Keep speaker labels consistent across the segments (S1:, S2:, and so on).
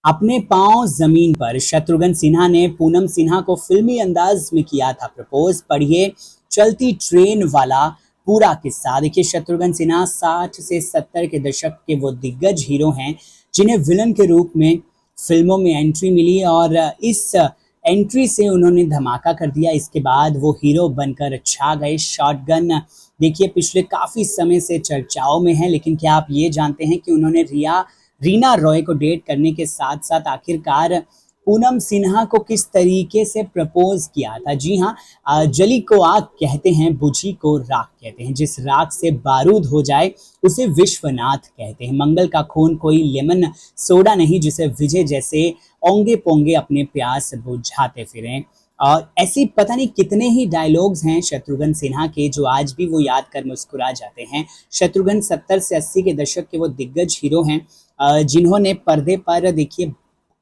S1: अपने पांव जमीन पर शत्रुघ्न सिन्हा ने पूनम सिन्हा को फिल्मी अंदाज में किया था प्रपोज। पढ़िए चलती ट्रेन वाला पूरा किस्सा। देखिए, शत्रुघ्न सिन्हा 60 से 70 के दशक के वो दिग्गज हीरो हैं जिन्हें विलन के रूप में फिल्मों में एंट्री मिली और इस एंट्री से उन्होंने धमाका कर दिया। इसके बाद वो हीरो बनकर छा गए। शॉटगन देखिए पिछले काफी समय से चर्चाओं में है, लेकिन क्या आप ये जानते हैं कि उन्होंने रीना रॉय को डेट करने के साथ साथ आखिरकार पूनम सिन्हा को किस तरीके से प्रपोज किया था। जी हाँ, जली को आग कहते हैं, बुझी को राख कहते हैं। जिस राख से बारूद हो जाए उसे विश्वनाथ कहते हैं। मंगल का खून कोई लेमन सोडा नहीं जिसे विजय जैसे ओंगे पोंगे अपने प्यास बुझाते फिरें। और ऐसी पता नहीं कितने ही डायलॉग्स हैं शत्रुघ्न सिन्हा के जो आज भी वो याद कर मुस्कुरा जाते हैं। शत्रुघ्न 70 से 80 के दशक के वो दिग्गज हीरो हैं जिन्होंने पर्दे पर देखिए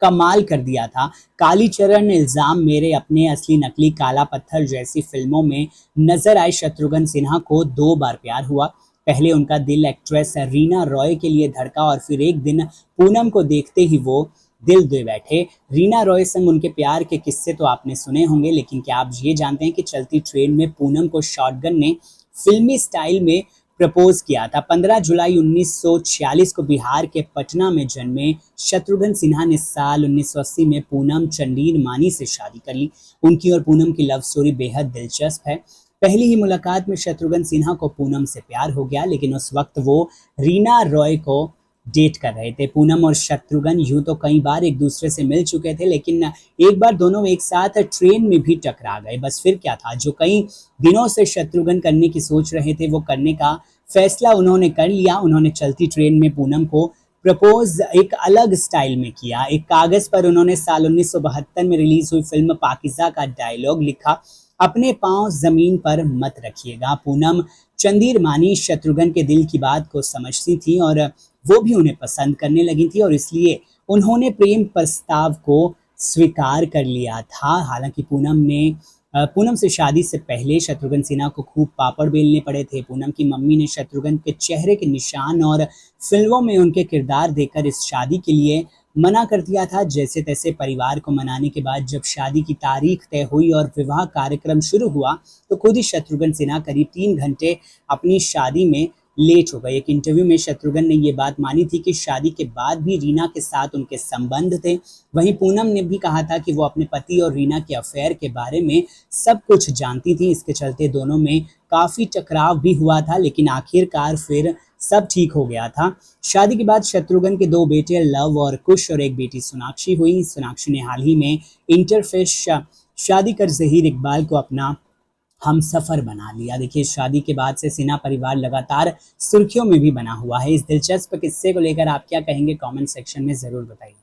S1: कमाल कर दिया था। कालीचरण, इल्जाम मेरे अपने, असली नकली, काला पत्थर जैसी फिल्मों में नजर आए शत्रुघ्न सिन्हा को 2 बार प्यार हुआ। पहले उनका दिल एक्ट्रेस रीना रॉय के लिए धड़का और फिर एक दिन पूनम को देखते ही वो दिल दे बैठे। रीना रॉय संग उनके प्यार के किस्से तो आपने सुने होंगे, लेकिन क्या आप ये जानते हैं कि चलती ट्रेन में पूनम को शॉटगन ने फिल्मी स्टाइल में प्रपोज किया था। 15 जुलाई 1946 को बिहार के पटना में जन्मे शत्रुघ्न सिन्हा ने साल 1980 में पूनम चंडीर मानी से शादी कर ली। उनकी और पूनम की लव स्टोरी बेहद दिलचस्प है। पहली ही मुलाकात में शत्रुघ्न सिन्हा को पूनम से प्यार हो गया, लेकिन उस वक्त वो रीना रॉय को डेट कर रहे थे। पूनम और शत्रुघ्न यूं तो कई बार एक दूसरे से मिल चुके थे, लेकिन एक बार दोनों एक साथ ट्रेन में भी टकरा गए। बस फिर क्या था, जो कई दिनों से शत्रुघ्न करने की सोच रहे थे वो करने का फैसला उन्होंने कर लिया। उन्होंने चलती ट्रेन में पूनम को प्रपोज एक अलग स्टाइल में किया। एक कागज पर उन्होंने साल 1972 में रिलीज हुई फिल्म पाकिज़ा का डायलॉग लिखा, अपने पांव जमीन पर मत रखिएगा। पूनम चंदीर मानी शत्रुघ्न के दिल की बात को समझती थी और वो भी उन्हें पसंद करने लगी थी, और इसलिए उन्होंने प्रेम प्रस्ताव को स्वीकार कर लिया था। हालांकि पूनम से शादी से पहले शत्रुघ्न सिन्हा को खूब पापड़ बेलने पड़े थे। पूनम की मम्मी ने शत्रुघ्न के चेहरे के निशान और फिल्मों में उनके किरदार देकर इस शादी के लिए मना कर दिया था। जैसे तैसे परिवार को मनाने के बाद जब शादी की तारीख तय हुई और विवाह कार्यक्रम शुरू हुआ तो खुद ही शत्रुघ्न सिन्हा करीब 3 घंटे अपनी शादी में लेट हो गए। एक इंटरव्यू में शत्रुघ्न ने ये बात मानी थी कि शादी के बाद भी रीना के साथ उनके संबंध थे। वहीं पूनम ने भी कहा था कि वो अपने पति और रीना के अफेयर के बारे में सब कुछ जानती थी। इसके चलते दोनों में काफी टकराव भी हुआ था, लेकिन आखिरकार फिर सब ठीक हो गया था। शादी के बाद शत्रुघ्न के 2 बेटे लव और कुश और एक बेटी सोनाक्षी हुई। सोनाक्षी ने हाल ही में इंटरफेस शादी कर जहीर इकबाल को अपना हम सफर बना लिया। देखिए, शादी के बाद से सिन्हा परिवार लगातार सुर्खियों में भी बना हुआ है। इस दिलचस्प किस्से को लेकर आप क्या कहेंगे, कमेंट सेक्शन में जरूर बताइए।